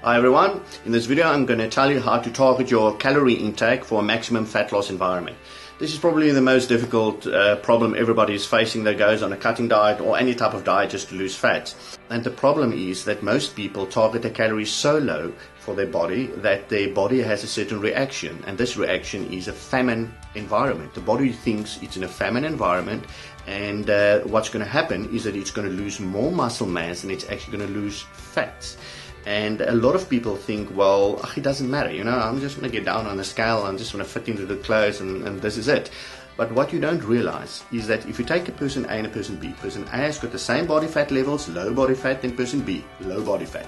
Hi everyone, in this video I'm going to tell you how to target your calorie intake for a maximum fat loss environment. This is probably the most difficult problem everybody is facing that goes on a cutting diet or any type of diet just to lose fat. And the problem is that most people target their calories so low for their body that their body has a certain reaction, and this reaction is a famine environment. The body thinks it's in a famine environment, and what's going to happen is that it's going to lose more muscle mass and it's actually going to lose fat. And a lot of people think, well, it doesn't matter, I'm just going to get down on the scale, I'm just going to fit into the clothes and this is it. But what you don't realize is that if you take a person A and a person B, person A has got the same body fat levels, low body fat, than person B, low body fat.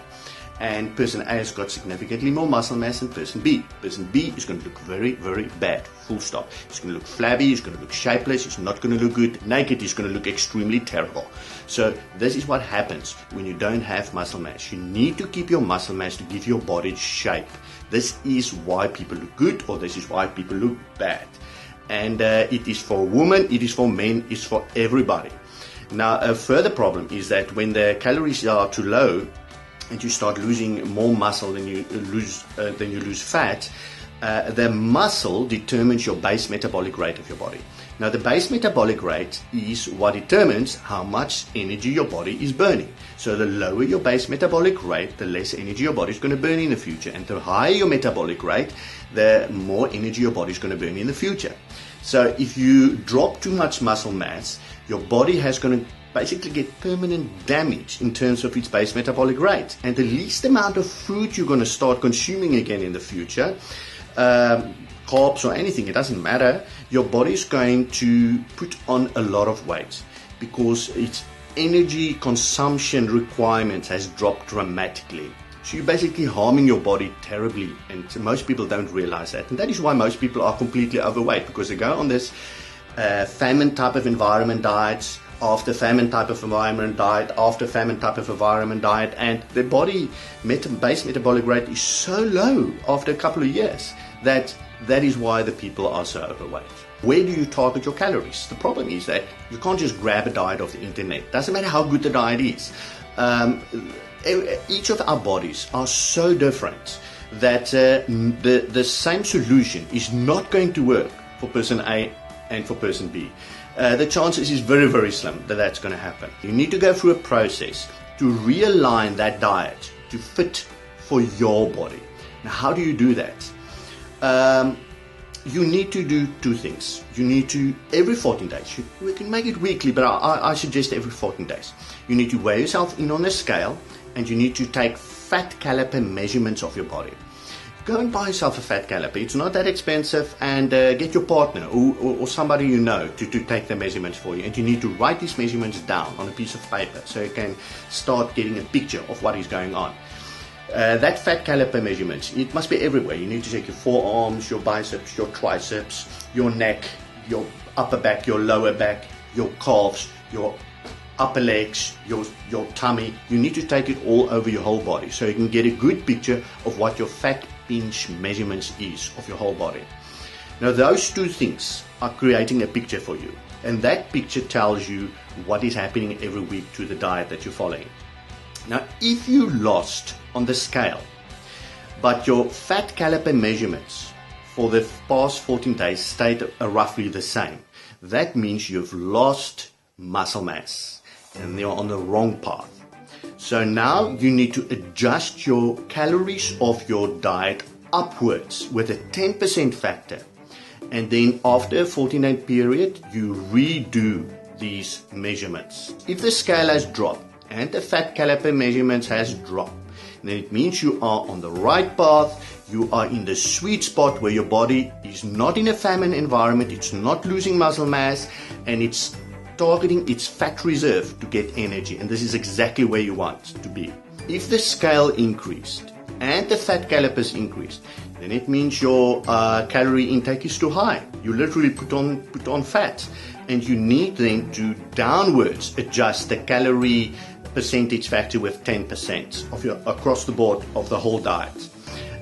And person A has got significantly more muscle mass than person B. Person B is going to look very, very bad, full stop. It's going to look flabby, it's going to look shapeless, it's not going to look good. Naked, it's going to look extremely terrible. So this is what happens when you don't have muscle mass. You need to keep your muscle mass to give your body shape. This is why people look good, or this is why people look bad. And it is for women, it is for men, it's for everybody. Now a further problem is that when the calories are too low, and you start losing more muscle than you lose fat, the muscle determines your base metabolic rate of your body. Now the base metabolic rate is what determines how much energy your body is burning. So the lower your base metabolic rate, the less energy your body is going to burn in the future. And the higher your metabolic rate, the more energy your body is going to burn in the future. So if you drop too much muscle mass, your body has going to basically get permanent damage in terms of its base metabolic rate. And the least amount of food you're going to start consuming again in the future, carbs or anything, it doesn't matter, your body is going to put on a lot of weight because its energy consumption requirements has dropped dramatically. So you're basically harming your body terribly, and most people don't realize that. And that is why most people are completely overweight, because they go on this famine type of environment diets, after famine type of environment diet, after famine type of environment diet, and the body base metabolic rate is so low after a couple of years that is why the people are so overweight. Where do you target your calories? The problem is that you can't just grab a diet off the internet. Doesn't matter how good the diet is. Each of our bodies are so different that the same solution is not going to work for person A and for person B. The chances is very, very slim that that's going to happen. You need to go through a process to realign that diet to fit for your body. Now, how do you do that? You need to do two things. You need to, every 14 days, we can make it weekly, but I suggest every 14 days. You need to weigh yourself in on a scale, and you need to take fat caliper measurements of your body. Go and buy yourself a fat caliper. It's not that expensive, and get your partner or somebody you know to take the measurements for you. And you need to write these measurements down on a piece of paper so you can start getting a picture of what is going on. That fat caliper measurements, it must be everywhere. You need to check your forearms, your biceps, your triceps, your neck, your upper back, your lower back, your calves, your upper legs, your tummy. You need to take it all over your whole body so you can get a good picture of what your fat pinch measurements is of your whole body. Now those two things are creating a picture for you, and that picture tells you what is happening every week to the diet that you're following. Now if you lost on the scale but your fat caliper measurements for the past 14 days stayed roughly the same, that means you've lost muscle mass and you're on the wrong path. So now you need to adjust your calories of your diet upwards with a 10% factor, and then after a 14-day period you redo these measurements. If the scale has dropped and the fat caliper measurements has dropped, then it means you are on the right path. You are in the sweet spot where your body is not in a famine environment, it's not losing muscle mass, and it's targeting its fat reserve to get energy, and this is exactly where you want to be. If the scale increased and the fat calipers increased, then it means your calorie intake is too high. You literally put on fat, and you need then to downwards adjust the calorie percentage factor with 10% of your across the board of the whole diet,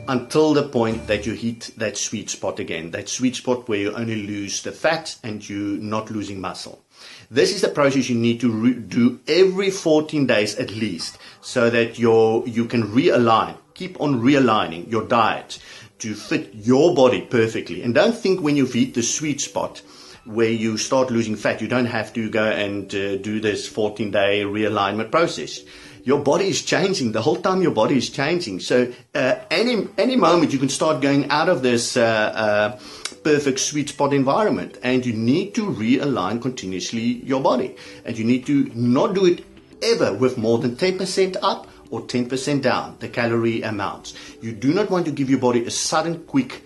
until the point that you hit that sweet spot again, that sweet spot where you only lose the fat and you're not losing muscle. This is the process you need to do every 14 days at least, so that you can realign, keep on realigning your diet to fit your body perfectly. And don't think when you've hit the sweet spot where you start losing fat, you don't have to go and do this 14-day realignment process. Your body is changing. The whole time your body is changing. So any moment you can start going out of this perfect sweet spot environment, and you need to realign continuously your body. And you need to not do it ever with more than 10% up or 10% down, the calorie amounts. You do not want to give your body a sudden quick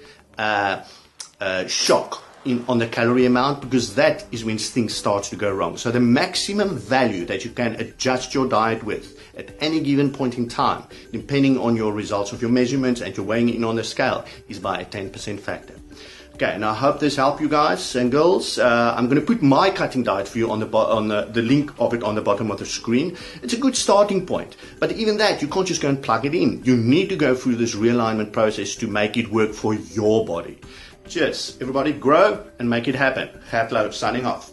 shock on the calorie amount, because that is when things start to go wrong. So the maximum value that you can adjust your diet with at any given point in time, depending on your results of your measurements and your weighing in on the scale, is by a 10% factor. Okay, and I hope this helped you guys and girls. I'm going to put my cutting diet for you on the link of it on the bottom of the screen. It's a good starting point, but even that, you can't just go and plug it in. You need to go through this realignment process to make it work for your body. Cheers, everybody, grow and make it happen. Gert Louw signing off.